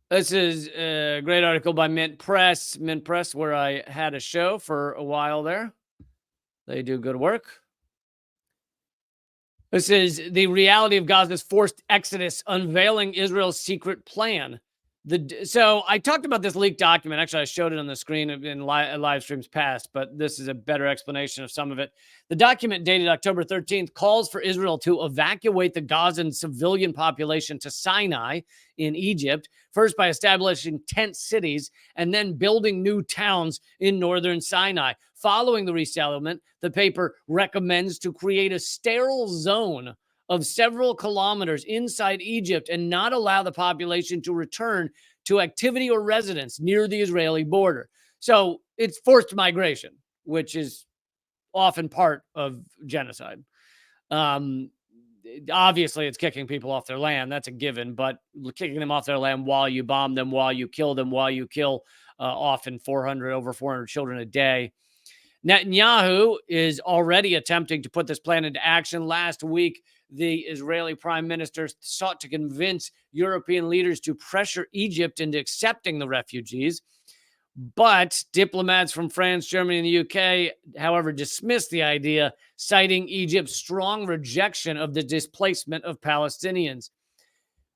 This is a great article by Mint Press. Mint Press, where I had a show for a while there. They do good work. This is the reality of Gaza's forced exodus, unveiling Israel's secret plan. So I talked about this leaked document. Actually, I showed it on the screen in live streams past, but this is a better explanation of some of it. The document, dated October 13th, calls for Israel to evacuate the Gazan civilian population to Sinai in Egypt, first by establishing tent cities and then building new towns in northern Sinai. Following the resettlement, the paper recommends to create a sterile zone of several kilometers inside Egypt and not allow the population to return to activity or residence near the Israeli border. So it's forced migration, which is often part of genocide. Obviously, it's kicking people off their land. That's a given, but kicking them off their land while you bomb them, while you kill them, while you kill often over 400 children a day. Netanyahu is already attempting to put this plan into action. Last week, the Israeli prime minister sought to convince European leaders to pressure Egypt into accepting the refugees. But diplomats from France, Germany, and the UK, however, dismissed the idea, citing Egypt's strong rejection of the displacement of Palestinians.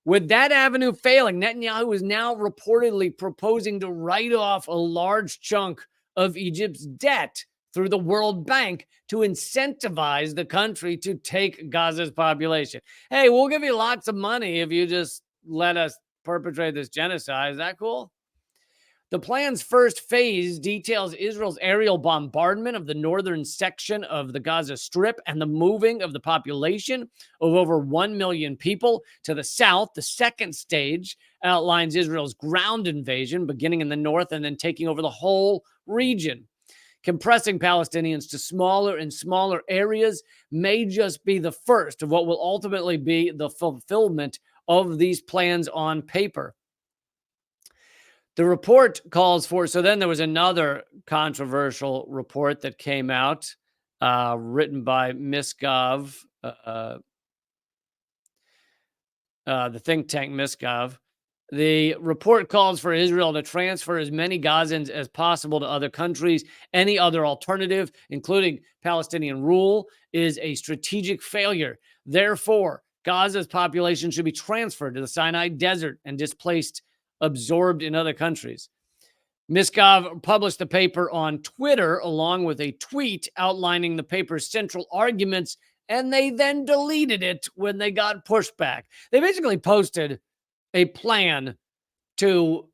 With that avenue failing, Netanyahu is now reportedly proposing to write off a large chunk of Egypt's debt through the World Bank to incentivize the country to take Gaza's population. Hey, we'll give you lots of money if you just let us perpetrate this genocide. Is that cool? The plan's first phase details Israel's aerial bombardment of the northern section of the Gaza Strip and the moving of the population of over 1 million people to the south. The second stage outlines Israel's ground invasion, beginning in the north and then taking over the whole region. Compressing Palestinians to smaller and smaller areas may just be the first of what will ultimately be the fulfillment of these plans on paper. The report calls for, so then there was another controversial report that came out, written by Miskov, the think tank Miskov. The report calls for Israel to transfer as many Gazans as possible to other countries. Any other alternative, including Palestinian rule, is a strategic failure. Therefore, Gaza's population should be transferred to the Sinai Desert and displaced, absorbed in other countries. Miskov published the paper on Twitter along with a tweet outlining the paper's central arguments, and they then deleted it when they got pushback. They basically posted a plan to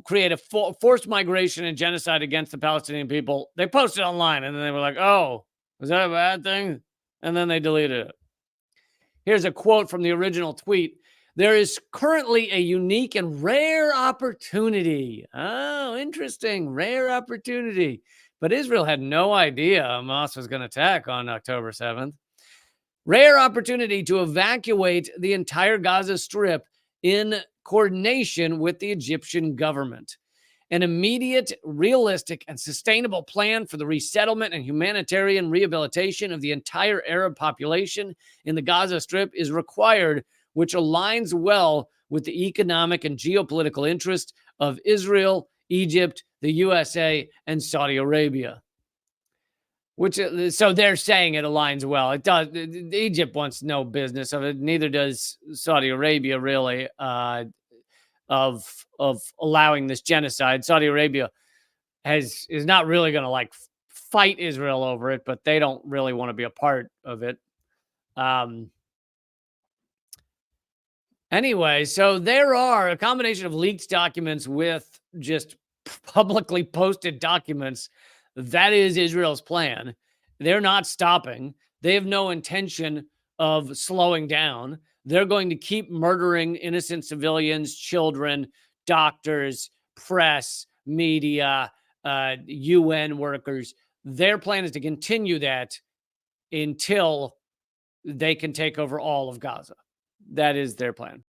create a forced migration and genocide against the Palestinian people. They posted online, and then they were like, oh, is that a bad thing? And then they deleted it. Here's a quote from the original tweet. There is currently a unique and rare opportunity. Oh, interesting. Rare opportunity. But Israel had no idea Hamas was going to attack on October 7th. Rare opportunity to evacuate the entire Gaza Strip in coordination with the Egyptian government. An immediate, realistic, and sustainable plan for the resettlement and humanitarian rehabilitation of the entire Arab population in the Gaza Strip is required, which aligns well with the economic and geopolitical interests of Israel, Egypt, the USA, and Saudi Arabia. So they're saying it aligns well. It does. Egypt wants no business of it. Neither does Saudi Arabia, really, of allowing this genocide. Saudi Arabia is not really going to fight Israel over it, but they don't really want to be a part of it. Anyway, so there are a combination of leaked documents with just publicly posted documents. That is Israel's plan. They're not stopping. They have no intention of slowing down. They're going to keep murdering innocent civilians, children, doctors, press, media, UN workers. Their plan is to continue that until they can take over all of Gaza. That is their plan.